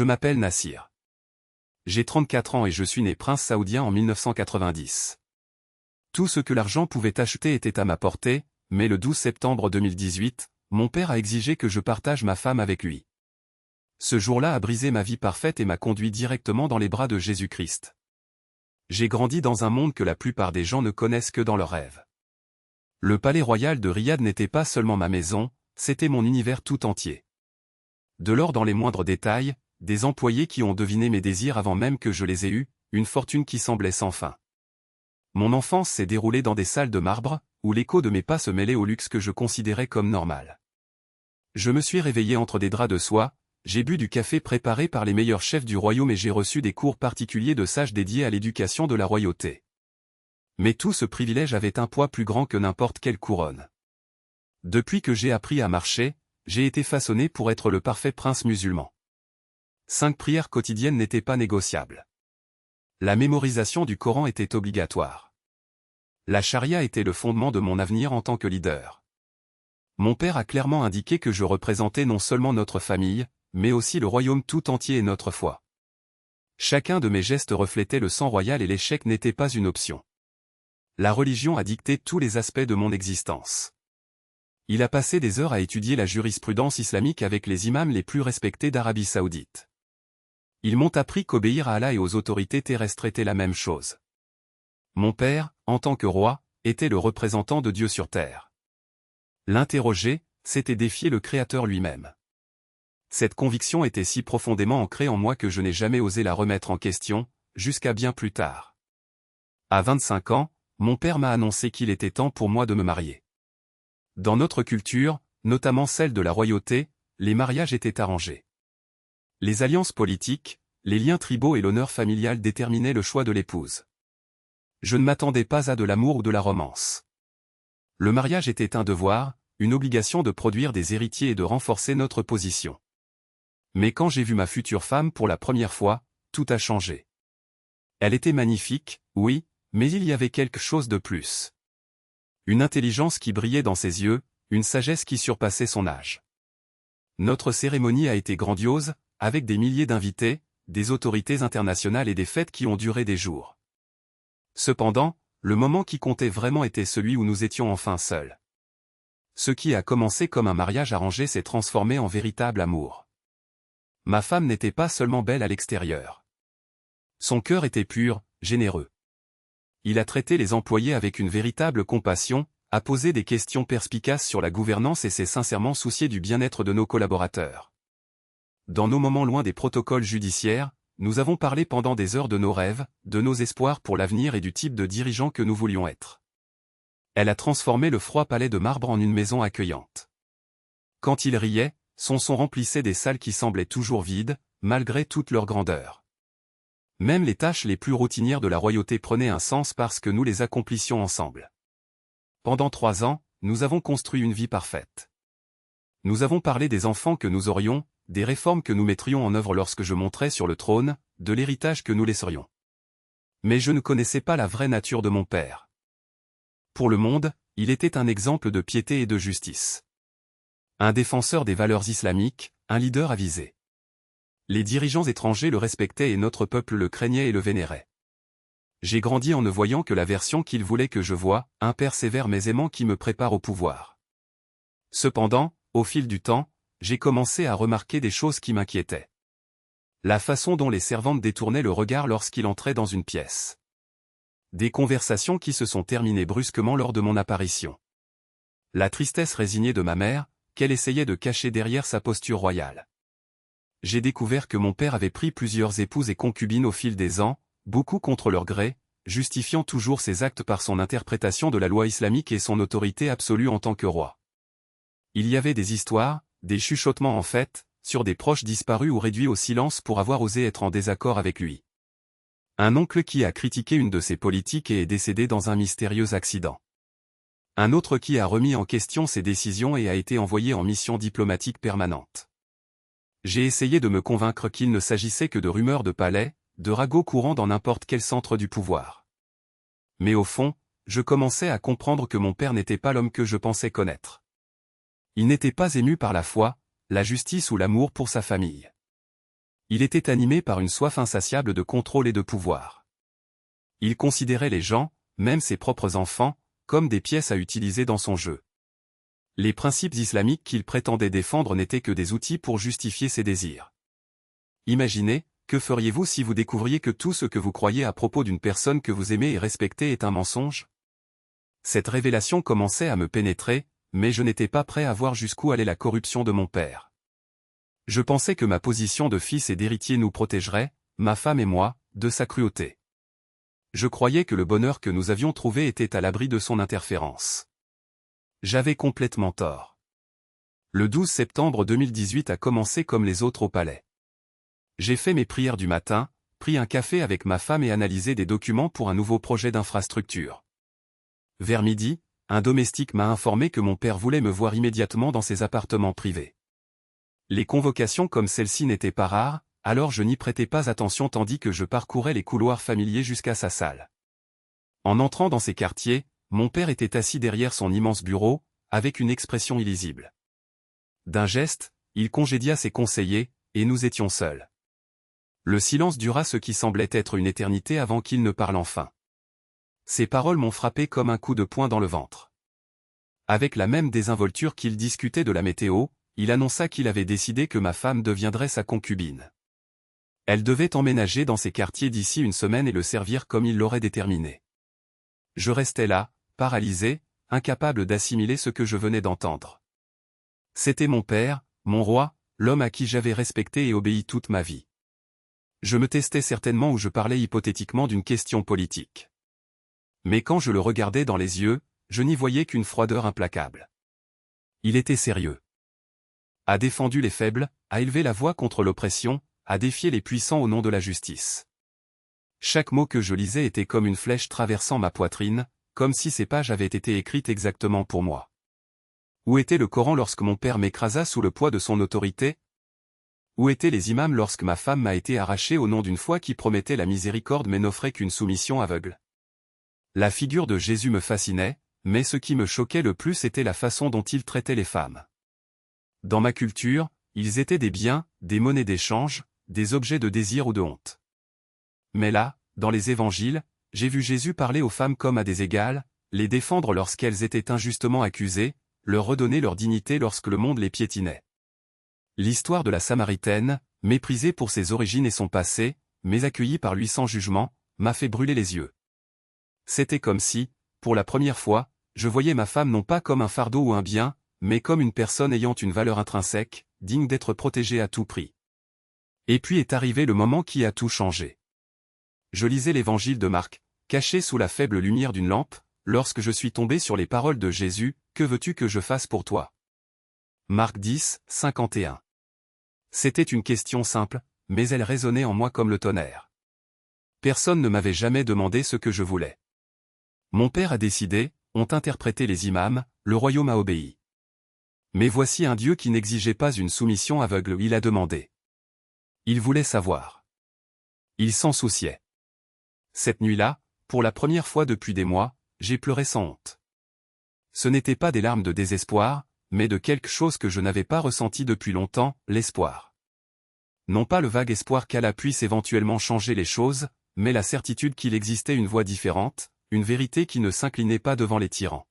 Je m'appelle Nassir. J'ai 34 ans et je suis né prince saoudien en 1990. Tout ce que l'argent pouvait acheter était à ma portée, mais le 12 septembre 2018, mon père a exigé que je partage ma femme avec lui. Ce jour-là a brisé ma vie parfaite et m'a conduit directement dans les bras de Jésus-Christ. J'ai grandi dans un monde que la plupart des gens ne connaissent que dans leurs rêves. Le palais royal de Riyad n'était pas seulement ma maison, c'était mon univers tout entier. De l'or dans les moindres détails, des employés qui ont deviné mes désirs avant même que je les ai eus, une fortune qui semblait sans fin. Mon enfance s'est déroulée dans des salles de marbre, où l'écho de mes pas se mêlait au luxe que je considérais comme normal. Je me suis réveillé entre des draps de soie, j'ai bu du café préparé par les meilleurs chefs du royaume et j'ai reçu des cours particuliers de sages dédiés à l'éducation de la royauté. Mais tout ce privilège avait un poids plus grand que n'importe quelle couronne. Depuis que j'ai appris à marcher, j'ai été façonné pour être le parfait prince musulman. 5 prières quotidiennes n'étaient pas négociables. La mémorisation du Coran était obligatoire. La charia était le fondement de mon avenir en tant que leader. Mon père a clairement indiqué que je représentais non seulement notre famille, mais aussi le royaume tout entier et notre foi. Chacun de mes gestes reflétait le sang royal et l'échec n'était pas une option. La religion a dicté tous les aspects de mon existence. Il a passé des heures à étudier la jurisprudence islamique avec les imams les plus respectés d'Arabie Saoudite. Ils m'ont appris qu'obéir à Allah et aux autorités terrestres était la même chose. Mon père, en tant que roi, était le représentant de Dieu sur terre. L'interroger, c'était défier le Créateur lui-même. Cette conviction était si profondément ancrée en moi que je n'ai jamais osé la remettre en question, jusqu'à bien plus tard. À 25 ans, mon père m'a annoncé qu'il était temps pour moi de me marier. Dans notre culture, notamment celle de la royauté, les mariages étaient arrangés. Les alliances politiques, les liens tribaux et l'honneur familial déterminaient le choix de l'épouse. Je ne m'attendais pas à de l'amour ou de la romance. Le mariage était un devoir, une obligation de produire des héritiers et de renforcer notre position. Mais quand j'ai vu ma future femme pour la première fois, tout a changé. Elle était magnifique, oui, mais il y avait quelque chose de plus. Une intelligence qui brillait dans ses yeux, une sagesse qui surpassait son âge. Notre cérémonie a été grandiose, avec des milliers d'invités, des autorités internationales et des fêtes qui ont duré des jours. Cependant, le moment qui comptait vraiment était celui où nous étions enfin seuls. Ce qui a commencé comme un mariage arrangé s'est transformé en véritable amour. Ma femme n'était pas seulement belle à l'extérieur. Son cœur était pur, généreux. Il a traité les employés avec une véritable compassion, a posé des questions perspicaces sur la gouvernance et s'est sincèrement soucié du bien-être de nos collaborateurs. Dans nos moments loin des protocoles judiciaires, nous avons parlé pendant des heures de nos rêves, de nos espoirs pour l'avenir et du type de dirigeant que nous voulions être. Elle a transformé le froid palais de marbre en une maison accueillante. Quand il riait, son son remplissait des salles qui semblaient toujours vides, malgré toute leur grandeur. Même les tâches les plus routinières de la royauté prenaient un sens parce que nous les accomplissions ensemble. Pendant 3 ans, nous avons construit une vie parfaite. Nous avons parlé des enfants que nous aurions, des réformes que nous mettrions en œuvre lorsque je monterais sur le trône, de l'héritage que nous laisserions. Mais je ne connaissais pas la vraie nature de mon père. Pour le monde, il était un exemple de piété et de justice. Un défenseur des valeurs islamiques, un leader avisé. Les dirigeants étrangers le respectaient et notre peuple le craignait et le vénérait. J'ai grandi en ne voyant que la version qu'il voulait que je voie, un père sévère mais aimant qui me prépare au pouvoir. Cependant, au fil du temps, j'ai commencé à remarquer des choses qui m'inquiétaient. La façon dont les servantes détournaient le regard lorsqu'il entrait dans une pièce. Des conversations qui se sont terminées brusquement lors de mon apparition. La tristesse résignée de ma mère, qu'elle essayait de cacher derrière sa posture royale. J'ai découvert que mon père avait pris plusieurs épouses et concubines au fil des ans, beaucoup contre leur gré, justifiant toujours ses actes par son interprétation de la loi islamique et son autorité absolue en tant que roi. Il y avait des histoires, des chuchotements en fait, sur des proches disparus ou réduits au silence pour avoir osé être en désaccord avec lui. Un oncle qui a critiqué une de ses politiques et est décédé dans un mystérieux accident. Un autre qui a remis en question ses décisions et a été envoyé en mission diplomatique permanente. J'ai essayé de me convaincre qu'il ne s'agissait que de rumeurs de palais, de ragots courant dans n'importe quel centre du pouvoir. Mais au fond, je commençais à comprendre que mon père n'était pas l'homme que je pensais connaître. Il n'était pas ému par la foi, la justice ou l'amour pour sa famille. Il était animé par une soif insatiable de contrôle et de pouvoir. Il considérait les gens, même ses propres enfants, comme des pièces à utiliser dans son jeu. Les principes islamiques qu'il prétendait défendre n'étaient que des outils pour justifier ses désirs. Imaginez, que feriez-vous si vous découvriez que tout ce que vous croyez à propos d'une personne que vous aimez et respectez est un mensonge? Cette révélation commençait à me pénétrer, mais je n'étais pas prêt à voir jusqu'où allait la corruption de mon père. Je pensais que ma position de fils et d'héritier nous protégerait, ma femme et moi, de sa cruauté. Je croyais que le bonheur que nous avions trouvé était à l'abri de son interférence. J'avais complètement tort. Le 12 septembre 2018 a commencé comme les autres au palais. J'ai fait mes prières du matin, pris un café avec ma femme et analysé des documents pour un nouveau projet d'infrastructure. Vers midi, un domestique m'a informé que mon père voulait me voir immédiatement dans ses appartements privés. Les convocations comme celle-ci n'étaient pas rares, alors je n'y prêtais pas attention tandis que je parcourais les couloirs familiers jusqu'à sa salle. En entrant dans ces quartiers, mon père était assis derrière son immense bureau, avec une expression illisible. D'un geste, il congédia ses conseillers, et nous étions seuls. Le silence dura ce qui semblait être une éternité avant qu'il ne parle enfin. Ces paroles m'ont frappé comme un coup de poing dans le ventre. Avec la même désinvolture qu'il discutait de la météo, il annonça qu'il avait décidé que ma femme deviendrait sa concubine. Elle devait emménager dans ces quartiers d'ici une semaine et le servir comme il l'aurait déterminé. Je restais là, paralysé, incapable d'assimiler ce que je venais d'entendre. C'était mon père, mon roi, l'homme à qui j'avais respecté et obéi toute ma vie. Je me testais certainement ou je parlais hypothétiquement d'une question politique. Mais quand je le regardais dans les yeux, je n'y voyais qu'une froideur implacable. Il était sérieux. A défendu les faibles, a élevé la voix contre l'oppression, a défié les puissants au nom de la justice. Chaque mot que je lisais était comme une flèche traversant ma poitrine, comme si ces pages avaient été écrites exactement pour moi. Où était le Coran lorsque mon père m'écrasa sous le poids de son autorité? Où étaient les imams lorsque ma femme m'a été arrachée au nom d'une foi qui promettait la miséricorde mais n'offrait qu'une soumission aveugle? La figure de Jésus me fascinait, mais ce qui me choquait le plus était la façon dont il traitait les femmes. Dans ma culture, ils étaient des biens, des monnaies d'échange, des objets de désir ou de honte. Mais là, dans les évangiles, j'ai vu Jésus parler aux femmes comme à des égales, les défendre lorsqu'elles étaient injustement accusées, leur redonner leur dignité lorsque le monde les piétinait. L'histoire de la Samaritaine, méprisée pour ses origines et son passé, mais accueillie par lui sans jugement, m'a fait brûler les yeux. C'était comme si, pour la première fois, je voyais ma femme non pas comme un fardeau ou un bien, mais comme une personne ayant une valeur intrinsèque, digne d'être protégée à tout prix. Et puis est arrivé le moment qui a tout changé. Je lisais l'évangile de Marc, caché sous la faible lumière d'une lampe, lorsque je suis tombé sur les paroles de Jésus, « Que veux-tu que je fasse pour toi ?» Marc 10, 51. C'était une question simple, mais elle résonnait en moi comme le tonnerre. Personne ne m'avait jamais demandé ce que je voulais. Mon père a décidé, ont interprété les imams, le royaume a obéi. Mais voici un Dieu qui n'exigeait pas une soumission aveugle, il a demandé. Il voulait savoir. Il s'en souciait. Cette nuit-là, pour la première fois depuis des mois, j'ai pleuré sans honte. Ce n'étaient pas des larmes de désespoir, mais de quelque chose que je n'avais pas ressenti depuis longtemps, l'espoir. Non pas le vague espoir qu'Allah puisse éventuellement changer les choses, mais la certitude qu'il existait une voie différente, une vérité qui ne s'inclinait pas devant les tyrans.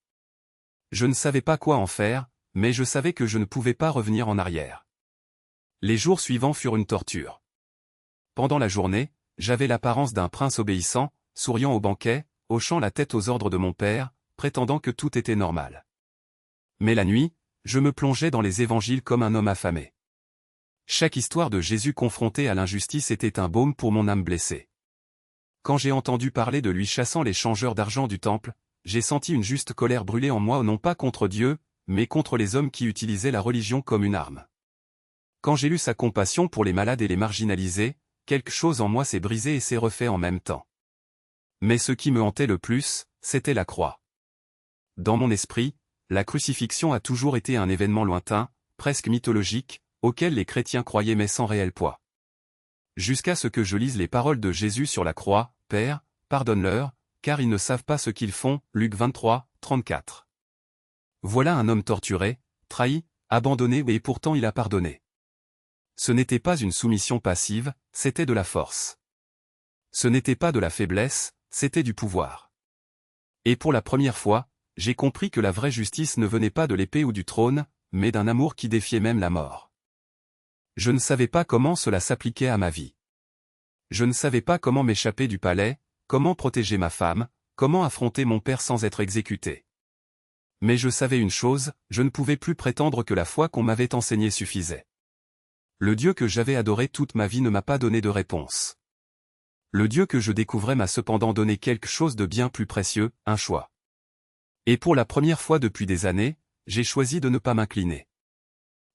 Je ne savais pas quoi en faire, mais je savais que je ne pouvais pas revenir en arrière. Les jours suivants furent une torture. Pendant la journée, j'avais l'apparence d'un prince obéissant, souriant au banquet, hochant la tête aux ordres de mon père, prétendant que tout était normal. Mais la nuit, je me plongeais dans les évangiles comme un homme affamé. Chaque histoire de Jésus confronté à l'injustice était un baume pour mon âme blessée. Quand j'ai entendu parler de lui chassant les changeurs d'argent du temple, j'ai senti une juste colère brûler en moi non pas contre Dieu, mais contre les hommes qui utilisaient la religion comme une arme. Quand j'ai lu sa compassion pour les malades et les marginalisés, quelque chose en moi s'est brisé et s'est refait en même temps. Mais ce qui me hantait le plus, c'était la croix. Dans mon esprit, la crucifixion a toujours été un événement lointain, presque mythologique, auquel les chrétiens croyaient mais sans réel poids. Jusqu'à ce que je lise les paroles de Jésus sur la croix, « Père, pardonne-leur, car ils ne savent pas ce qu'ils font » Luc 23, 34. Voilà un homme torturé, trahi, abandonné et pourtant il a pardonné. Ce n'était pas une soumission passive, c'était de la force. Ce n'était pas de la faiblesse, c'était du pouvoir. Et pour la première fois, j'ai compris que la vraie justice ne venait pas de l'épée ou du trône, mais d'un amour qui défiait même la mort. Je ne savais pas comment cela s'appliquait à ma vie. Je ne savais pas comment m'échapper du palais, comment protéger ma femme, comment affronter mon père sans être exécuté. Mais je savais une chose, je ne pouvais plus prétendre que la foi qu'on m'avait enseignée suffisait. Le Dieu que j'avais adoré toute ma vie ne m'a pas donné de réponse. Le Dieu que je découvrais m'a cependant donné quelque chose de bien plus précieux, un choix. Et pour la première fois depuis des années, j'ai choisi de ne pas m'incliner.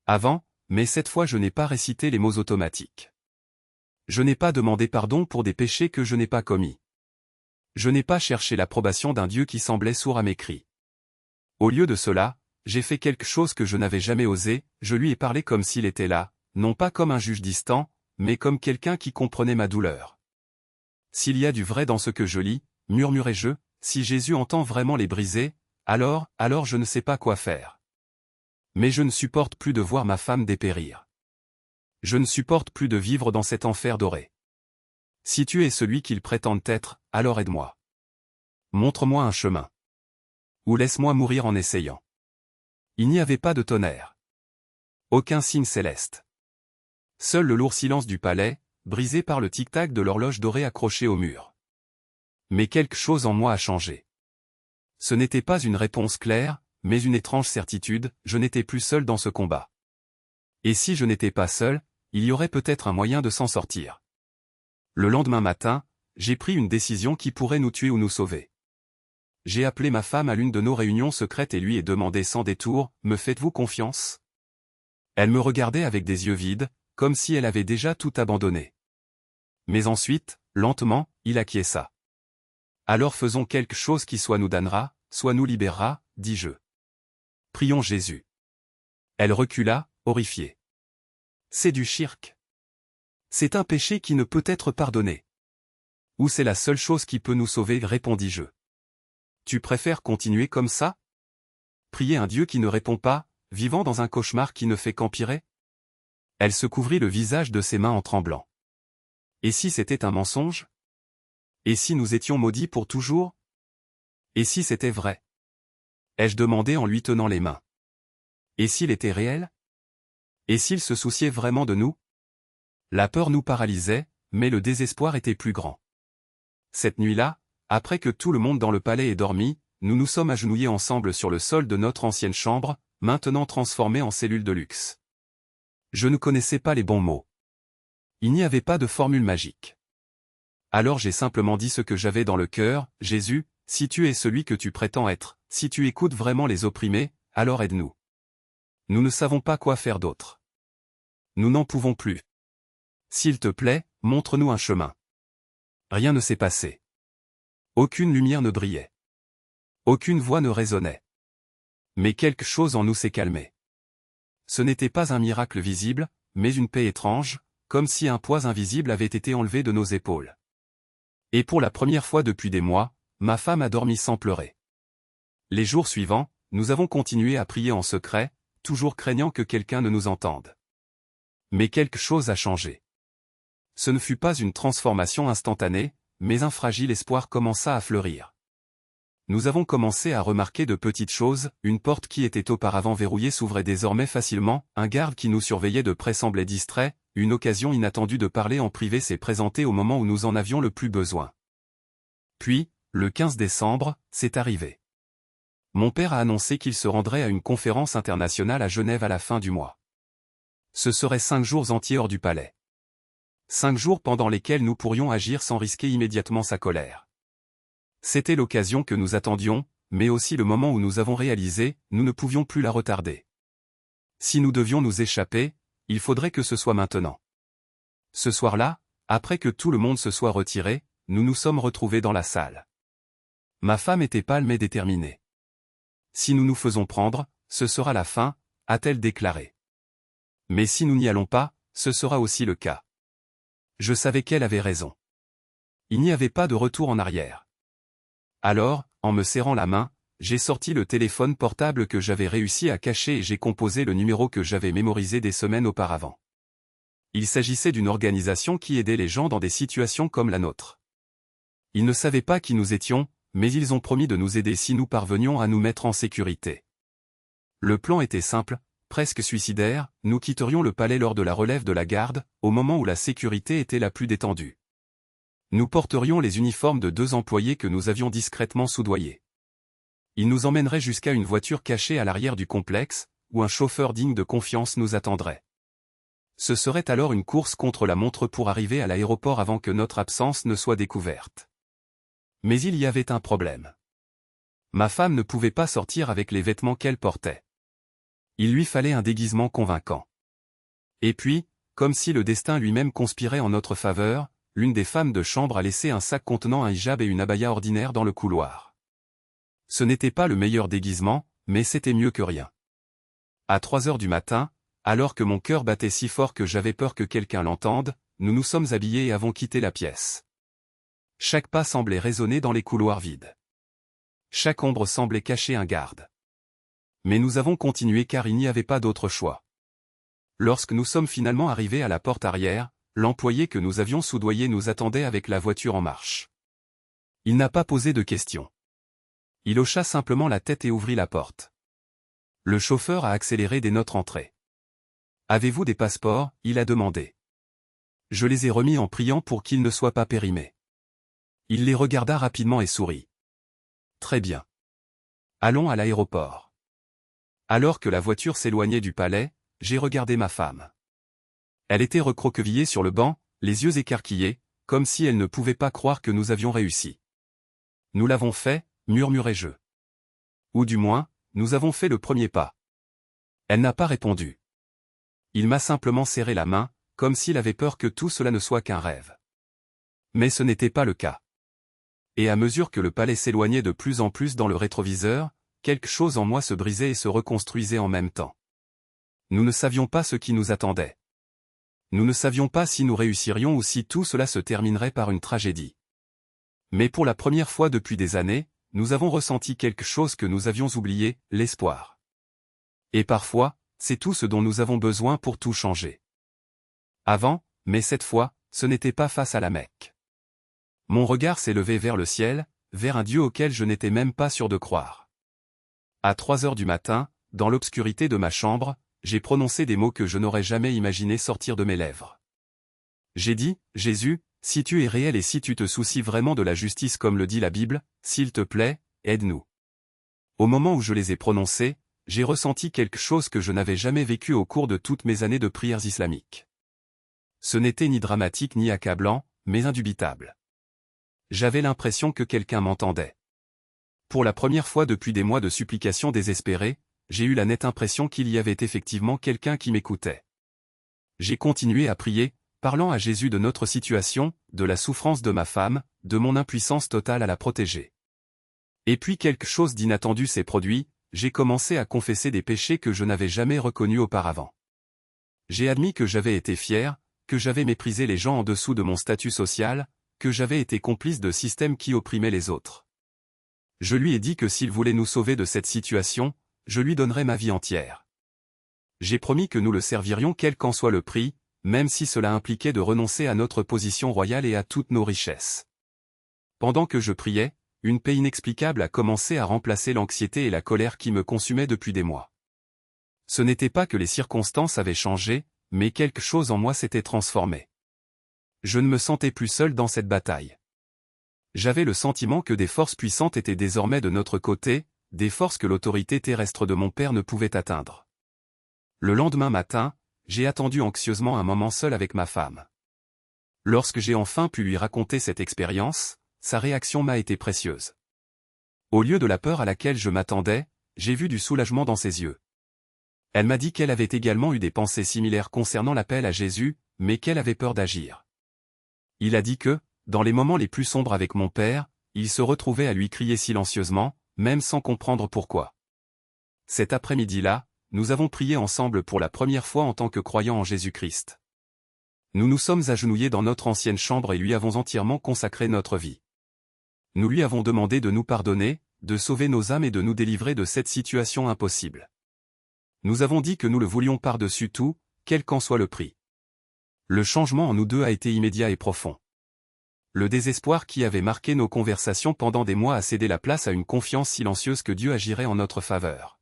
Avant, mais cette fois je n'ai pas récité les mots automatiques. Je n'ai pas demandé pardon pour des péchés que je n'ai pas commis. Je n'ai pas cherché l'approbation d'un Dieu qui semblait sourd à mes cris. Au lieu de cela, j'ai fait quelque chose que je n'avais jamais osé, je lui ai parlé comme s'il était là, non pas comme un juge distant, mais comme quelqu'un qui comprenait ma douleur. S'il y a du vrai dans ce que je lis, murmurai-je, si Jésus entend vraiment les briser, alors je ne sais pas quoi faire. Mais je ne supporte plus de voir ma femme dépérir. Je ne supporte plus de vivre dans cet enfer doré. Si tu es celui qu'ils prétendent être, alors aide-moi. Montre-moi un chemin. Ou laisse-moi mourir en essayant. Il n'y avait pas de tonnerre. Aucun signe céleste. Seul le lourd silence du palais, brisé par le tic-tac de l'horloge dorée accrochée au mur. Mais quelque chose en moi a changé. Ce n'était pas une réponse claire, mais une étrange certitude, je n'étais plus seul dans ce combat. Et si je n'étais pas seul, il y aurait peut-être un moyen de s'en sortir. Le lendemain matin, j'ai pris une décision qui pourrait nous tuer ou nous sauver. J'ai appelé ma femme à l'une de nos réunions secrètes et lui ai demandé sans détour, « Me faites-vous confiance ?» Elle me regardait avec des yeux vides, comme si elle avait déjà tout abandonné. Mais ensuite, lentement, il acquiesça. « Alors faisons quelque chose qui soit nous damnera, soit nous libérera, dis-je. Prions Jésus. » Elle recula, horrifiée. « C'est du shirk. C'est un péché qui ne peut être pardonné. » « Ou c'est la seule chose qui peut nous sauver, répondis-je. « Tu préfères continuer comme ça? Prier un Dieu qui ne répond pas, vivant dans un cauchemar qui ne fait qu'empirer ?» Elle se couvrit le visage de ses mains en tremblant. « Et si c'était un mensonge? Et si nous étions maudits pour toujours? Et si c'était vrai? » ai-je demandé en lui tenant les mains. « Et s'il était réel? Et s'il se souciait vraiment de nous? » La peur nous paralysait, mais le désespoir était plus grand. Cette nuit-là, après que tout le monde dans le palais ait dormi, nous nous sommes agenouillés ensemble sur le sol de notre ancienne chambre, maintenant transformée en cellule de luxe. Je ne connaissais pas les bons mots. Il n'y avait pas de formule magique. Alors j'ai simplement dit ce que j'avais dans le cœur, « Jésus, si tu es celui que tu prétends être, si tu écoutes vraiment les opprimés, alors aide-nous. Nous ne savons pas quoi faire d'autre. Nous n'en pouvons plus. S'il te plaît, montre-nous un chemin. » Rien ne s'est passé. Aucune lumière ne brillait. Aucune voix ne résonnait. Mais quelque chose en nous s'est calmé. Ce n'était pas un miracle visible, mais une paix étrange, comme si un poids invisible avait été enlevé de nos épaules. Et pour la première fois depuis des mois, ma femme a dormi sans pleurer. Les jours suivants, nous avons continué à prier en secret, toujours craignant que quelqu'un ne nous entende. Mais quelque chose a changé. Ce ne fut pas une transformation instantanée, mais un fragile espoir commença à fleurir. Nous avons commencé à remarquer de petites choses, une porte qui était auparavant verrouillée s'ouvrait désormais facilement, un garde qui nous surveillait de près semblait distrait, une occasion inattendue de parler en privé s'est présentée au moment où nous en avions le plus besoin. Puis, le 15 décembre, c'est arrivé. Mon père a annoncé qu'il se rendrait à une conférence internationale à Genève à la fin du mois. Ce serait 5 jours entiers hors du palais. 5 jours pendant lesquels nous pourrions agir sans risquer immédiatement sa colère. C'était l'occasion que nous attendions, mais aussi le moment où nous avons réalisé, nous ne pouvions plus la retarder. Si nous devions nous échapper, il faudrait que ce soit maintenant. Ce soir-là, après que tout le monde se soit retiré, nous nous sommes retrouvés dans la salle. Ma femme était pâle mais déterminée. Si nous nous faisons prendre, ce sera la fin, a-t-elle déclaré. Mais si nous n'y allons pas, ce sera aussi le cas. Je savais qu'elle avait raison. Il n'y avait pas de retour en arrière. Alors, en me serrant la main, j'ai sorti le téléphone portable que j'avais réussi à cacher et j'ai composé le numéro que j'avais mémorisé des semaines auparavant. Il s'agissait d'une organisation qui aidait les gens dans des situations comme la nôtre. Ils ne savaient pas qui nous étions, mais ils ont promis de nous aider si nous parvenions à nous mettre en sécurité. Le plan était simple, presque suicidaire, nous quitterions le palais lors de la relève de la garde, au moment où la sécurité était la plus détendue. Nous porterions les uniformes de 2 employés que nous avions discrètement soudoyés. Ils nous emmèneraient jusqu'à une voiture cachée à l'arrière du complexe, où un chauffeur digne de confiance nous attendrait. Ce serait alors une course contre la montre pour arriver à l'aéroport avant que notre absence ne soit découverte. Mais il y avait un problème. Ma femme ne pouvait pas sortir avec les vêtements qu'elle portait. Il lui fallait un déguisement convaincant. Et puis, comme si le destin lui-même conspirait en notre faveur, l'une des femmes de chambre a laissé un sac contenant un hijab et une abaya ordinaire dans le couloir. Ce n'était pas le meilleur déguisement, mais c'était mieux que rien. À 3 heures du matin, alors que mon cœur battait si fort que j'avais peur que quelqu'un l'entende, nous nous sommes habillés et avons quitté la pièce. Chaque pas semblait résonner dans les couloirs vides. Chaque ombre semblait cacher un garde. Mais nous avons continué car il n'y avait pas d'autre choix. Lorsque nous sommes finalement arrivés à la porte arrière, l'employé que nous avions soudoyé nous attendait avec la voiture en marche. Il n'a pas posé de questions. Il hocha simplement la tête et ouvrit la porte. Le chauffeur a accéléré dès notre entrée. « Avez-vous des passeports ?» il a demandé. Je les ai remis en priant pour qu'ils ne soient pas périmés. Il les regarda rapidement et sourit. « Très bien. Allons à l'aéroport. » Alors que la voiture s'éloignait du palais, j'ai regardé ma femme. Elle était recroquevillée sur le banc, les yeux écarquillés, comme si elle ne pouvait pas croire que nous avions réussi. « Nous l'avons fait, » murmurai-je. Ou du moins, nous avons fait le premier pas. Elle n'a pas répondu. Il m'a simplement serré la main, comme s'il avait peur que tout cela ne soit qu'un rêve. Mais ce n'était pas le cas. Et à mesure que le palais s'éloignait de plus en plus dans le rétroviseur, quelque chose en moi se brisait et se reconstruisait en même temps. Nous ne savions pas ce qui nous attendait. Nous ne savions pas si nous réussirions ou si tout cela se terminerait par une tragédie. Mais pour la première fois depuis des années, nous avons ressenti quelque chose que nous avions oublié, l'espoir. Et parfois, c'est tout ce dont nous avons besoin pour tout changer. Avant, mais cette fois, ce n'était pas face à la Mecque. Mon regard s'est levé vers le ciel, vers un Dieu auquel je n'étais même pas sûr de croire. À 3 heures du matin, dans l'obscurité de ma chambre, j'ai prononcé des mots que je n'aurais jamais imaginé sortir de mes lèvres. J'ai dit, « Jésus, si tu es réel et si tu te soucies vraiment de la justice comme le dit la Bible, s'il te plaît, aide-nous. » Au moment où je les ai prononcés, j'ai ressenti quelque chose que je n'avais jamais vécu au cours de toutes mes années de prières islamiques. Ce n'était ni dramatique ni accablant, mais indubitable. J'avais l'impression que quelqu'un m'entendait. Pour la première fois depuis des mois de supplications désespérées, j'ai eu la nette impression qu'il y avait effectivement quelqu'un qui m'écoutait. J'ai continué à prier, parlant à Jésus de notre situation, de la souffrance de ma femme, de mon impuissance totale à la protéger. Et puis quelque chose d'inattendu s'est produit, j'ai commencé à confesser des péchés que je n'avais jamais reconnus auparavant. J'ai admis que j'avais été fier, que j'avais méprisé les gens en dessous de mon statut social, que j'avais été complice de systèmes qui opprimaient les autres. Je lui ai dit que s'il voulait nous sauver de cette situation, je lui donnerais ma vie entière. J'ai promis que nous le servirions quel qu'en soit le prix, même si cela impliquait de renoncer à notre position royale et à toutes nos richesses. Pendant que je priais, une paix inexplicable a commencé à remplacer l'anxiété et la colère qui me consumaient depuis des mois. Ce n'était pas que les circonstances avaient changé, mais quelque chose en moi s'était transformé. Je ne me sentais plus seul dans cette bataille. J'avais le sentiment que des forces puissantes étaient désormais de notre côté, des forces que l'autorité terrestre de mon père ne pouvait atteindre. Le lendemain matin, j'ai attendu anxieusement un moment seul avec ma femme. Lorsque j'ai enfin pu lui raconter cette expérience, sa réaction m'a été précieuse. Au lieu de la peur à laquelle je m'attendais, j'ai vu du soulagement dans ses yeux. Elle m'a dit qu'elle avait également eu des pensées similaires concernant l'appel à Jésus, mais qu'elle avait peur d'agir. Il a dit que, dans les moments les plus sombres avec mon père, il se retrouvait à lui crier silencieusement, même sans comprendre pourquoi. Cet après-midi-là, nous avons prié ensemble pour la première fois en tant que croyants en Jésus-Christ. Nous nous sommes agenouillés dans notre ancienne chambre et lui avons entièrement consacré notre vie. Nous lui avons demandé de nous pardonner, de sauver nos âmes et de nous délivrer de cette situation impossible. Nous avons dit que nous le voulions par-dessus tout, quel qu'en soit le prix. Le changement en nous deux a été immédiat et profond. Le désespoir qui avait marqué nos conversations pendant des mois a cédé la place à une confiance silencieuse que Dieu agirait en notre faveur.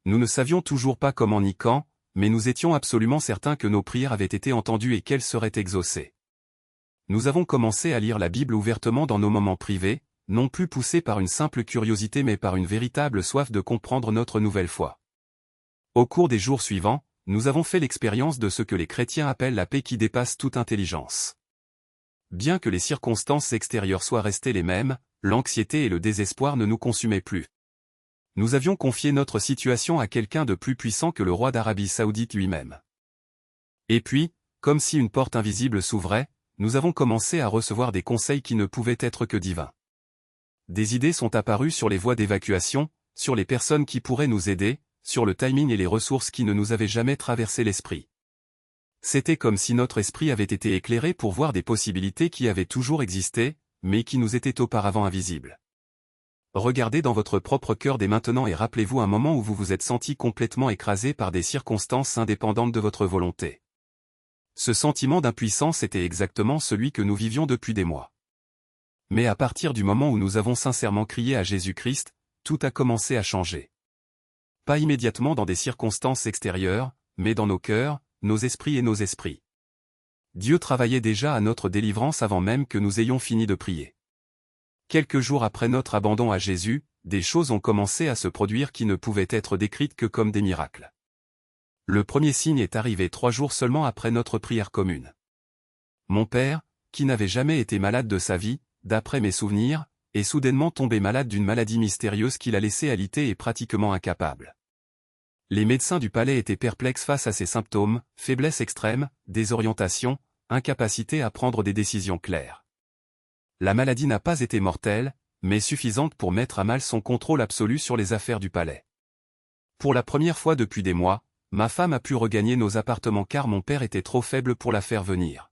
Nous ne savions toujours pas comment ni quand, mais nous étions absolument certains que nos prières avaient été entendues et qu'elles seraient exaucées. Nous avons commencé à lire la Bible ouvertement dans nos moments privés, non plus poussés par une simple curiosité mais par une véritable soif de comprendre notre nouvelle foi. Au cours des jours suivants, nous avons fait l'expérience de ce que les chrétiens appellent la paix qui dépasse toute intelligence. Bien que les circonstances extérieures soient restées les mêmes, l'anxiété et le désespoir ne nous consumaient plus. Nous avions confié notre situation à quelqu'un de plus puissant que le roi d'Arabie Saoudite lui-même. Et puis, comme si une porte invisible s'ouvrait, nous avons commencé à recevoir des conseils qui ne pouvaient être que divins. Des idées sont apparues sur les voies d'évacuation, sur les personnes qui pourraient nous aider, sur le timing et les ressources qui ne nous avaient jamais traversé l'esprit. C'était comme si notre esprit avait été éclairé pour voir des possibilités qui avaient toujours existé, mais qui nous étaient auparavant invisibles. Regardez dans votre propre cœur dès maintenant et rappelez-vous un moment où vous vous êtes senti complètement écrasé par des circonstances indépendantes de votre volonté. Ce sentiment d'impuissance était exactement celui que nous vivions depuis des mois. Mais à partir du moment où nous avons sincèrement crié à Jésus-Christ, tout a commencé à changer. Pas immédiatement dans des circonstances extérieures, mais dans nos cœurs, nos esprits et nos esprits. Dieu travaillait déjà à notre délivrance avant même que nous ayons fini de prier. Quelques jours après notre abandon à Jésus, des choses ont commencé à se produire qui ne pouvaient être décrites que comme des miracles. Le premier signe est arrivé 3 jours seulement après notre prière commune. Mon père, qui n'avait jamais été malade de sa vie, d'après mes souvenirs, est soudainement tombé malade d'une maladie mystérieuse qui l'a laissé alité et pratiquement incapable. Les médecins du palais étaient perplexes face à ces symptômes, faiblesse extrême, désorientation, incapacité à prendre des décisions claires. La maladie n'a pas été mortelle, mais suffisante pour mettre à mal son contrôle absolu sur les affaires du palais. Pour la première fois depuis des mois, ma femme a pu regagner nos appartements car mon père était trop faible pour la faire venir.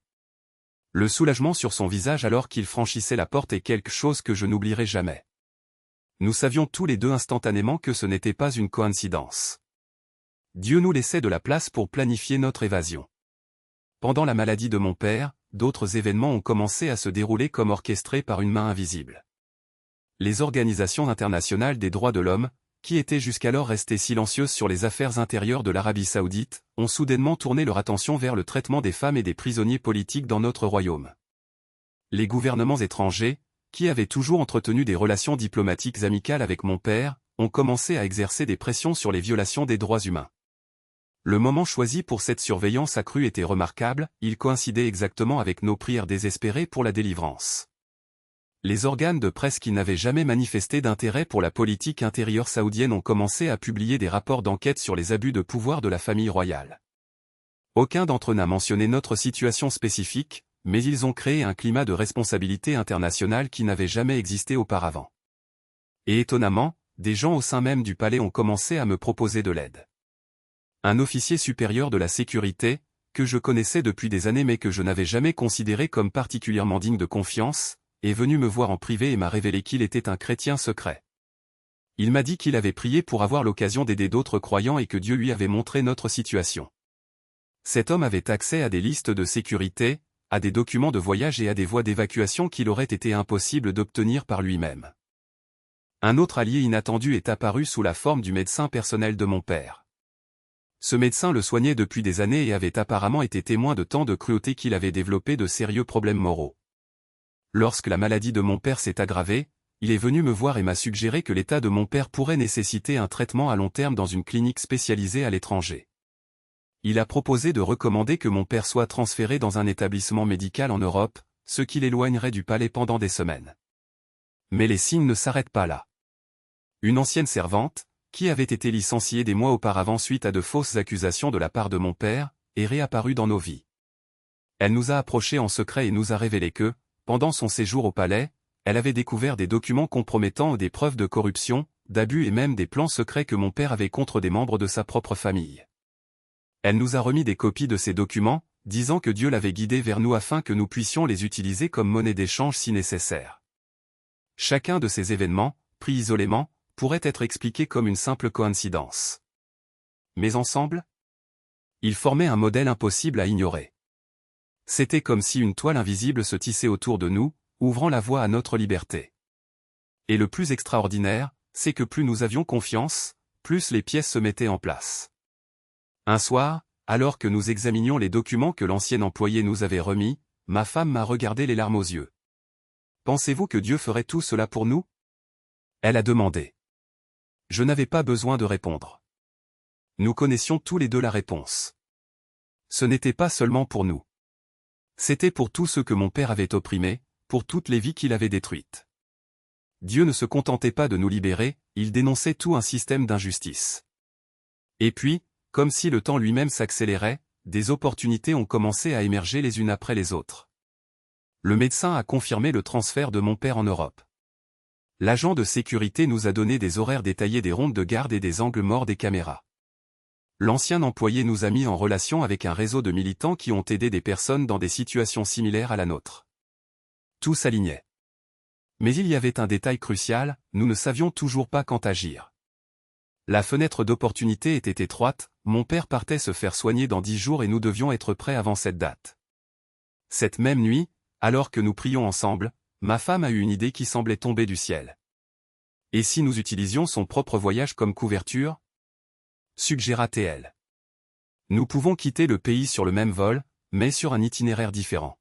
Le soulagement sur son visage alors qu'il franchissait la porte est quelque chose que je n'oublierai jamais. Nous savions tous les deux instantanément que ce n'était pas une coïncidence. Dieu nous laissait de la place pour planifier notre évasion. Pendant la maladie de mon père, d'autres événements ont commencé à se dérouler comme orchestrés par une main invisible. Les organisations internationales des droits de l'homme, qui étaient jusqu'alors restées silencieuses sur les affaires intérieures de l'Arabie Saoudite, ont soudainement tourné leur attention vers le traitement des femmes et des prisonniers politiques dans notre royaume. Les gouvernements étrangers, qui avaient toujours entretenu des relations diplomatiques amicales avec mon père, ont commencé à exercer des pressions sur les violations des droits humains. Le moment choisi pour cette surveillance accrue était remarquable, il coïncidait exactement avec nos prières désespérées pour la délivrance. Les organes de presse qui n'avaient jamais manifesté d'intérêt pour la politique intérieure saoudienne ont commencé à publier des rapports d'enquête sur les abus de pouvoir de la famille royale. Aucun d'entre eux n'a mentionné notre situation spécifique, mais ils ont créé un climat de responsabilité internationale qui n'avait jamais existé auparavant. Et étonnamment, des gens au sein même du palais ont commencé à me proposer de l'aide. Un officier supérieur de la sécurité, que je connaissais depuis des années mais que je n'avais jamais considéré comme particulièrement digne de confiance, est venu me voir en privé et m'a révélé qu'il était un chrétien secret. Il m'a dit qu'il avait prié pour avoir l'occasion d'aider d'autres croyants et que Dieu lui avait montré notre situation. Cet homme avait accès à des listes de sécurité, à des documents de voyage et à des voies d'évacuation qu'il aurait été impossible d'obtenir par lui-même. Un autre allié inattendu est apparu sous la forme du médecin personnel de mon père. Ce médecin le soignait depuis des années et avait apparemment été témoin de tant de cruauté qu'il avait développé de sérieux problèmes moraux. Lorsque la maladie de mon père s'est aggravée, il est venu me voir et m'a suggéré que l'état de mon père pourrait nécessiter un traitement à long terme dans une clinique spécialisée à l'étranger. Il a proposé de recommander que mon père soit transféré dans un établissement médical en Europe, ce qui l'éloignerait du palais pendant des semaines. Mais les signes ne s'arrêtent pas là. Une ancienne servante, qui avait été licenciée des mois auparavant suite à de fausses accusations de la part de mon père, est réapparue dans nos vies. Elle nous a approchés en secret et nous a révélé que, pendant son séjour au palais, elle avait découvert des documents compromettants et des preuves de corruption, d'abus et même des plans secrets que mon père avait contre des membres de sa propre famille. Elle nous a remis des copies de ces documents, disant que Dieu l'avait guidé vers nous afin que nous puissions les utiliser comme monnaie d'échange si nécessaire. Chacun de ces événements, pris isolément, pourrait être expliqué comme une simple coïncidence. Mais ensemble, ils formaient un modèle impossible à ignorer. C'était comme si une toile invisible se tissait autour de nous, ouvrant la voie à notre liberté. Et le plus extraordinaire, c'est que plus nous avions confiance, plus les pièces se mettaient en place. Un soir, alors que nous examinions les documents que l'ancien employé nous avait remis, ma femme m'a regardé les larmes aux yeux. « Pensez-vous que Dieu ferait tout cela pour nous ?» Elle a demandé. Je n'avais pas besoin de répondre. Nous connaissions tous les deux la réponse. Ce n'était pas seulement pour nous. C'était pour tous ceux que mon père avait opprimés, pour toutes les vies qu'il avait détruites. Dieu ne se contentait pas de nous libérer, il dénonçait tout un système d'injustice. Et puis, comme si le temps lui-même s'accélérait, des opportunités ont commencé à émerger les unes après les autres. Le médecin a confirmé le transfert de mon père en Europe. L'agent de sécurité nous a donné des horaires détaillés des rondes de garde et des angles morts des caméras. L'ancien employé nous a mis en relation avec un réseau de militants qui ont aidé des personnes dans des situations similaires à la nôtre. Tout s'alignait. Mais il y avait un détail crucial, nous ne savions toujours pas quand agir. La fenêtre d'opportunité était étroite, mon père partait se faire soigner dans 10 jours et nous devions être prêts avant cette date. Cette même nuit, alors que nous prions ensemble, ma femme a eu une idée qui semblait tomber du ciel. Et si nous utilisions son propre voyage comme couverture ? Suggéra-t-elle. Nous pouvons quitter le pays sur le même vol, mais sur un itinéraire différent.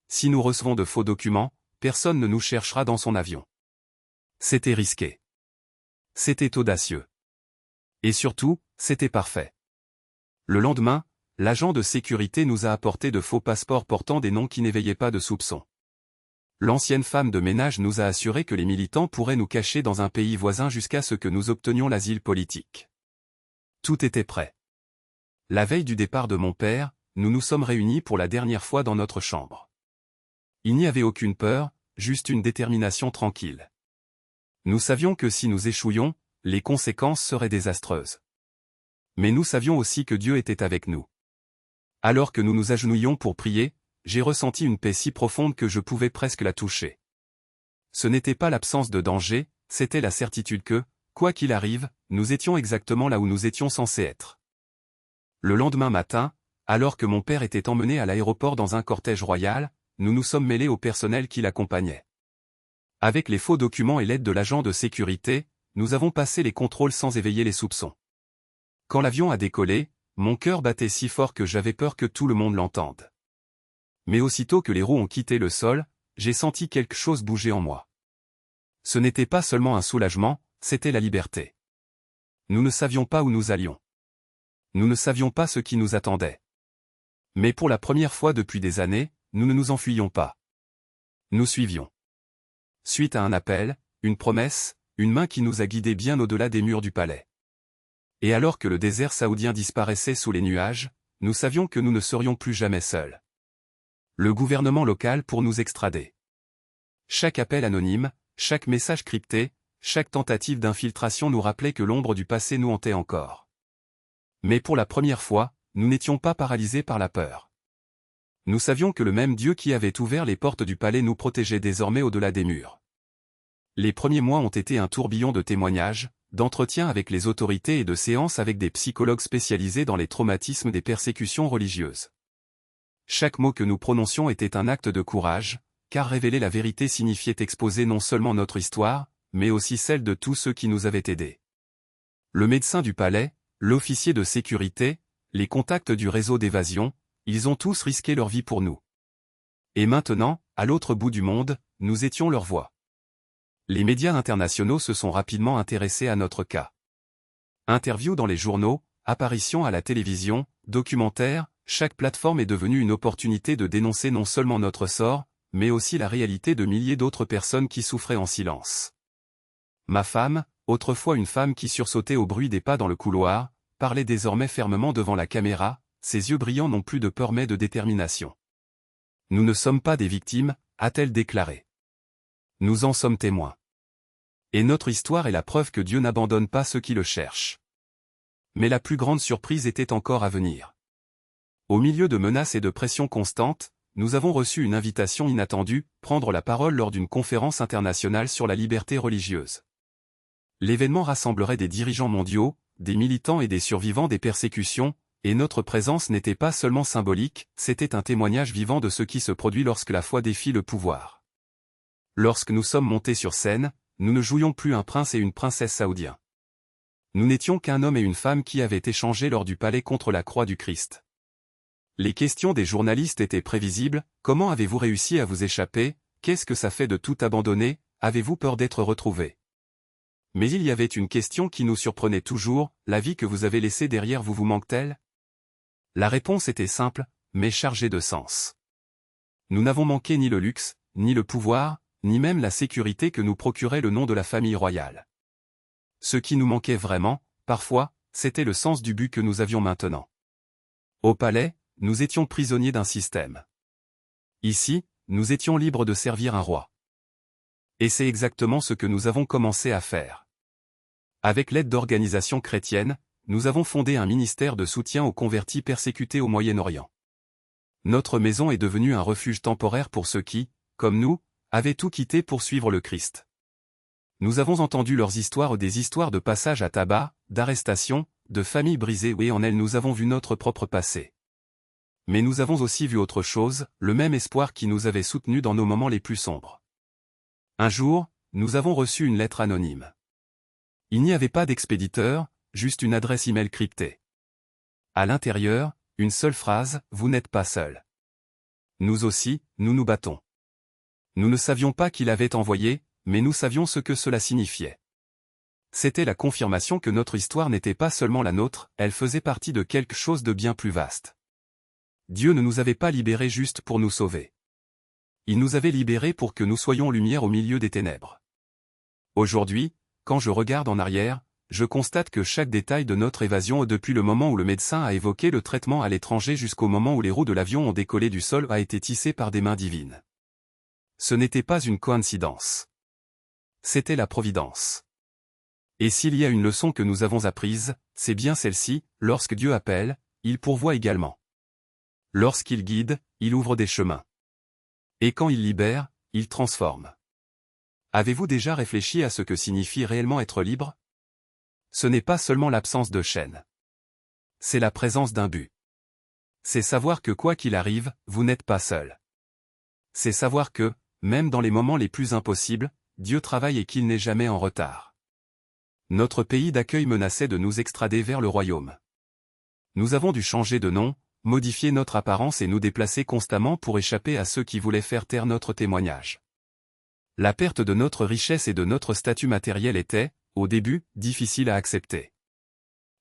Si nous recevons de faux documents, personne ne nous cherchera dans son avion. C'était risqué. C'était audacieux. Et surtout, c'était parfait. Le lendemain, l'agent de sécurité nous a apporté de faux passeports portant des noms qui n'éveillaient pas de soupçons. L'ancienne femme de ménage nous a assuré que les militants pourraient nous cacher dans un pays voisin jusqu'à ce que nous obtenions l'asile politique. Tout était prêt. La veille du départ de mon père, nous nous sommes réunis pour la dernière fois dans notre chambre. Il n'y avait aucune peur, juste une détermination tranquille. Nous savions que si nous échouions, les conséquences seraient désastreuses. Mais nous savions aussi que Dieu était avec nous. Alors que nous nous agenouillions pour prier, j'ai ressenti une paix si profonde que je pouvais presque la toucher. Ce n'était pas l'absence de danger, c'était la certitude que, quoi qu'il arrive, nous étions exactement là où nous étions censés être. Le lendemain matin, alors que mon père était emmené à l'aéroport dans un cortège royal, nous nous sommes mêlés au personnel qui l'accompagnait. Avec les faux documents et l'aide de l'agent de sécurité, nous avons passé les contrôles sans éveiller les soupçons. Quand l'avion a décollé, mon cœur battait si fort que j'avais peur que tout le monde l'entende. Mais aussitôt que les roues ont quitté le sol, j'ai senti quelque chose bouger en moi. Ce n'était pas seulement un soulagement, c'était la liberté. Nous ne savions pas où nous allions. Nous ne savions pas ce qui nous attendait. Mais pour la première fois depuis des années, nous ne nous enfuyions pas. Nous suivions. Suite à un appel, une promesse, une main qui nous a guidés bien au-delà des murs du palais. Et alors que le désert saoudien disparaissait sous les nuages, nous savions que nous ne serions plus jamais seuls. Le gouvernement local pour nous extrader. Chaque appel anonyme, chaque message crypté, chaque tentative d'infiltration nous rappelait que l'ombre du passé nous hantait encore. Mais pour la première fois, nous n'étions pas paralysés par la peur. Nous savions que le même Dieu qui avait ouvert les portes du palais nous protégeait désormais au-delà des murs. Les premiers mois ont été un tourbillon de témoignages, d'entretiens avec les autorités et de séances avec des psychologues spécialisés dans les traumatismes des persécutions religieuses. Chaque mot que nous prononcions était un acte de courage, car révéler la vérité signifiait exposer non seulement notre histoire, mais aussi celle de tous ceux qui nous avaient aidés. Le médecin du palais, l'officier de sécurité, les contacts du réseau d'évasion, ils ont tous risqué leur vie pour nous. Et maintenant, à l'autre bout du monde, nous étions leur voix. Les médias internationaux se sont rapidement intéressés à notre cas. Interviews dans les journaux, apparitions à la télévision, documentaires, chaque plateforme est devenue une opportunité de dénoncer non seulement notre sort, mais aussi la réalité de milliers d'autres personnes qui souffraient en silence. Ma femme, autrefois une femme qui sursautait au bruit des pas dans le couloir, parlait désormais fermement devant la caméra, ses yeux brillants n'ont plus de peur mais de détermination. Nous ne sommes pas des victimes, a-t-elle déclaré. Nous en sommes témoins. Et notre histoire est la preuve que Dieu n'abandonne pas ceux qui le cherchent. Mais la plus grande surprise était encore à venir. Au milieu de menaces et de pressions constantes, nous avons reçu une invitation inattendue, prendre la parole lors d'une conférence internationale sur la liberté religieuse. L'événement rassemblerait des dirigeants mondiaux, des militants et des survivants des persécutions, Et notre présence n'était pas seulement symbolique, c'était un témoignage vivant de ce qui se produit lorsque la foi défie le pouvoir. Lorsque nous sommes montés sur scène, nous ne jouions plus un prince et une princesse saoudiens. Nous n'étions qu'un homme et une femme qui avaient échangé lors du palais contre la croix du Christ. Les questions des journalistes étaient prévisibles: comment avez-vous réussi à vous échapper? Qu'est-ce que ça fait de tout abandonner? Avez-vous peur d'être retrouvé? Mais il y avait une question qui nous surprenait toujours: la vie que vous avez laissée derrière vous manque-t-elle? La réponse était simple, mais chargée de sens. Nous n'avons manqué ni le luxe, ni le pouvoir, ni même la sécurité que nous procurait le nom de la famille royale. Ce qui nous manquait vraiment, parfois, c'était le sens du but que nous avions maintenant. Au palais, nous étions prisonniers d'un système. Ici, nous étions libres de servir un roi. Et c'est exactement ce que nous avons commencé à faire. Avec l'aide d'organisations chrétiennes, nous avons fondé un ministère de soutien aux convertis persécutés au Moyen-Orient. Notre maison est devenue un refuge temporaire pour ceux qui, comme nous, avaient tout quitté pour suivre le Christ. Nous avons entendu leurs histoires, des histoires de passage à tabac, d'arrestation, de familles brisées, et en elles nous avons vu notre propre passé. Mais nous avons aussi vu autre chose, le même espoir qui nous avait soutenus dans nos moments les plus sombres. Un jour, nous avons reçu une lettre anonyme. Il n'y avait pas d'expéditeur, juste une adresse email cryptée. À l'intérieur, une seule phrase: vous n'êtes pas seul. Nous aussi, nous nous battons. Nous ne savions pas qui l'avait envoyé, mais nous savions ce que cela signifiait. C'était la confirmation que notre histoire n'était pas seulement la nôtre, elle faisait partie de quelque chose de bien plus vaste. Dieu ne nous avait pas libérés juste pour nous sauver. Il nous avait libérés pour que nous soyons lumière au milieu des ténèbres. Aujourd'hui, quand je regarde en arrière, je constate que chaque détail de notre évasion, depuis le moment où le médecin a évoqué le traitement à l'étranger jusqu'au moment où les roues de l'avion ont décollé du sol, a été tissé par des mains divines. Ce n'était pas une coïncidence. C'était la providence. Et s'il y a une leçon que nous avons apprise, c'est bien celle-ci: lorsque Dieu appelle, il pourvoit également. Lorsqu'il guide, il ouvre des chemins. Et quand il libère, il transforme. Avez-vous déjà réfléchi à ce que signifie réellement être libre? Ce n'est pas seulement l'absence de chaînes. C'est la présence d'un but. C'est savoir que quoi qu'il arrive, vous n'êtes pas seul. C'est savoir que, même dans les moments les plus impossibles, Dieu travaille et qu'il n'est jamais en retard. Notre pays d'accueil menaçait de nous extrader vers le royaume. Nous avons dû changer de nom, modifier notre apparence et nous déplacer constamment pour échapper à ceux qui voulaient faire taire notre témoignage. La perte de notre richesse et de notre statut matériel était, au début, difficile à accepter.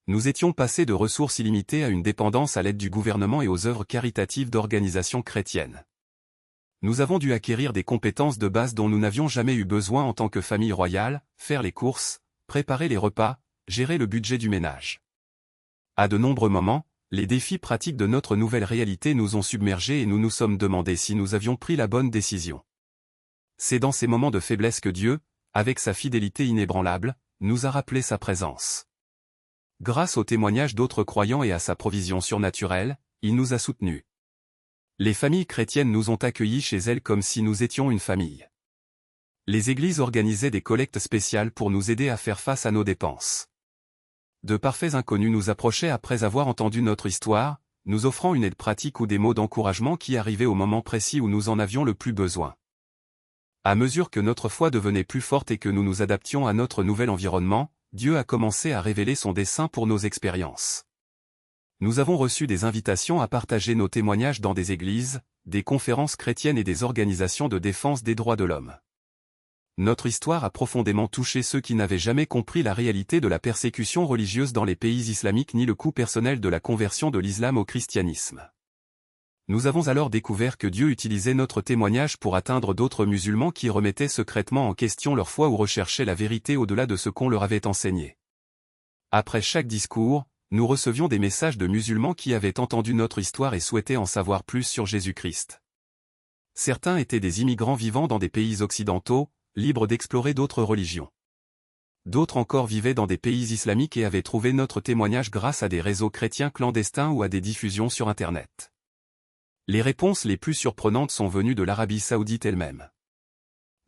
Nous étions passés de ressources illimitées à une dépendance à l'aide du gouvernement et aux œuvres caritatives d'organisations chrétiennes. Nous avons dû acquérir des compétences de base dont nous n'avions jamais eu besoin en tant que famille royale: faire les courses, préparer les repas, gérer le budget du ménage. À de nombreux moments, les défis pratiques de notre nouvelle réalité nous ont submergés et nous nous sommes demandé si nous avions pris la bonne décision. C'est dans ces moments de faiblesse que Dieu, avec sa fidélité inébranlable, nous a rappelé sa présence. Grâce au témoignage d'autres croyants et à sa provision surnaturelle, il nous a soutenus. Les familles chrétiennes nous ont accueillis chez elles comme si nous étions une famille. Les églises organisaient des collectes spéciales pour nous aider à faire face à nos dépenses. De parfaits inconnus nous approchaient après avoir entendu notre histoire, nous offrant une aide pratique ou des mots d'encouragement qui arrivaient au moment précis où nous en avions le plus besoin. À mesure que notre foi devenait plus forte et que nous nous adaptions à notre nouvel environnement, Dieu a commencé à révéler son dessein pour nos expériences. Nous avons reçu des invitations à partager nos témoignages dans des églises, des conférences chrétiennes et des organisations de défense des droits de l'homme. Notre histoire a profondément touché ceux qui n'avaient jamais compris la réalité de la persécution religieuse dans les pays islamiques ni le coût personnel de la conversion de l'islam au christianisme. Nous avons alors découvert que Dieu utilisait notre témoignage pour atteindre d'autres musulmans qui remettaient secrètement en question leur foi ou recherchaient la vérité au-delà de ce qu'on leur avait enseigné. Après chaque discours, nous recevions des messages de musulmans qui avaient entendu notre histoire et souhaitaient en savoir plus sur Jésus-Christ. Certains étaient des immigrants vivant dans des pays occidentaux, libres d'explorer d'autres religions. D'autres encore vivaient dans des pays islamiques et avaient trouvé notre témoignage grâce à des réseaux chrétiens clandestins ou à des diffusions sur Internet. Les réponses les plus surprenantes sont venues de l'Arabie Saoudite elle-même.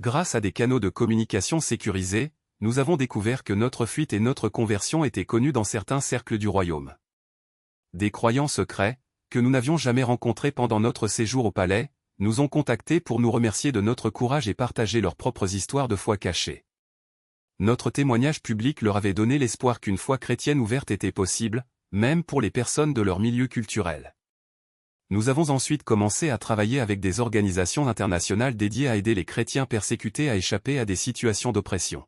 Grâce à des canaux de communication sécurisés, nous avons découvert que notre fuite et notre conversion étaient connues dans certains cercles du royaume. des croyants secrets, que nous n'avions jamais rencontrés pendant notre séjour au palais, nous ont contactés pour nous remercier de notre courage et partager leurs propres histoires de foi cachées. Notre témoignage public leur avait donné l'espoir qu'une foi chrétienne ouverte était possible, même pour les personnes de leur milieu culturel. Nous avons ensuite commencé à travailler avec des organisations internationales dédiées à aider les chrétiens persécutés à échapper à des situations d'oppression.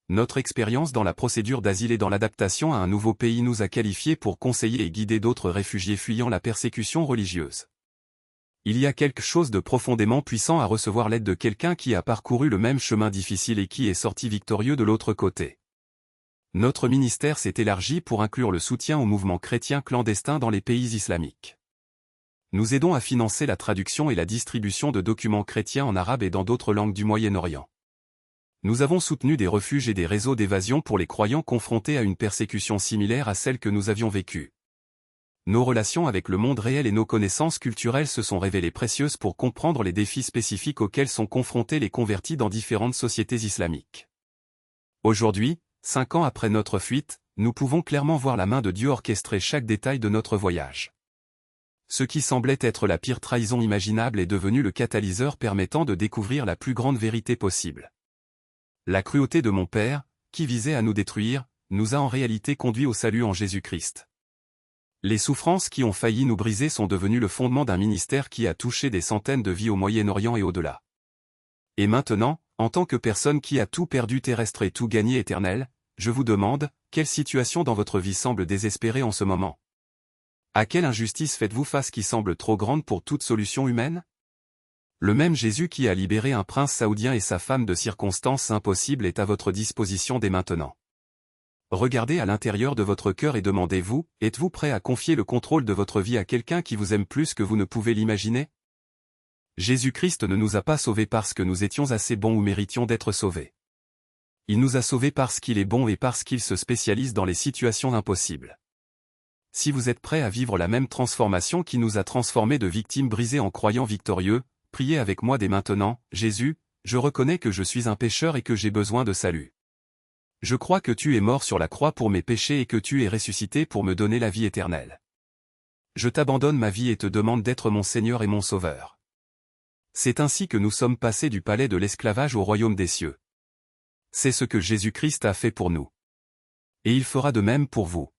Notre expérience dans la procédure d'asile et dans l'adaptation à un nouveau pays nous a qualifiés pour conseiller et guider d'autres réfugiés fuyant la persécution religieuse. Il y a quelque chose de profondément puissant à recevoir l'aide de quelqu'un qui a parcouru le même chemin difficile et qui est sorti victorieux de l'autre côté. Notre ministère s'est élargi pour inclure le soutien au mouvement chrétien clandestin dans les pays islamiques. Nous aidons à financer la traduction et la distribution de documents chrétiens en arabe et dans d'autres langues du Moyen-Orient. Nous avons soutenu des refuges et des réseaux d'évasion pour les croyants confrontés à une persécution similaire à celle que nous avions vécue. Nos relations avec le monde réel et nos connaissances culturelles se sont révélées précieuses pour comprendre les défis spécifiques auxquels sont confrontés les convertis dans différentes sociétés islamiques. Aujourd'hui, 5 ans après notre fuite, nous pouvons clairement voir la main de Dieu orchestrer chaque détail de notre voyage. Ce qui semblait être la pire trahison imaginable est devenu le catalyseur permettant de découvrir la plus grande vérité possible. La cruauté de mon Père, qui visait à nous détruire, nous a en réalité conduits au salut en Jésus-Christ. Les souffrances qui ont failli nous briser sont devenues le fondement d'un ministère qui a touché des centaines de vies au Moyen-Orient et au-delà. Et maintenant, en tant que personne qui a tout perdu terrestre et tout gagné éternel, je vous demande, quelle situation dans votre vie semble désespérée en ce moment? À quelle injustice faites-vous face qui semble trop grande pour toute solution humaine? Le même Jésus qui a libéré un prince saoudien et sa femme de circonstances impossibles est à votre disposition dès maintenant. Regardez à l'intérieur de votre cœur et demandez-vous, êtes-vous prêt à confier le contrôle de votre vie à quelqu'un qui vous aime plus que vous ne pouvez l'imaginer? Jésus-Christ ne nous a pas sauvés parce que nous étions assez bons ou méritions d'être sauvés. Il nous a sauvés parce qu'il est bon et parce qu'il se spécialise dans les situations impossibles. Si vous êtes prêt à vivre la même transformation qui nous a transformés de victimes brisées en croyants victorieux, priez avec moi dès maintenant, Jésus, je reconnais que je suis un pécheur et que j'ai besoin de salut. Je crois que tu es mort sur la croix pour mes péchés et que tu es ressuscité pour me donner la vie éternelle. Je t'abandonne ma vie et te demande d'être mon Seigneur et mon Sauveur. C'est ainsi que nous sommes passés du palais de l'esclavage au royaume des cieux. C'est ce que Jésus-Christ a fait pour nous. Et il fera de même pour vous.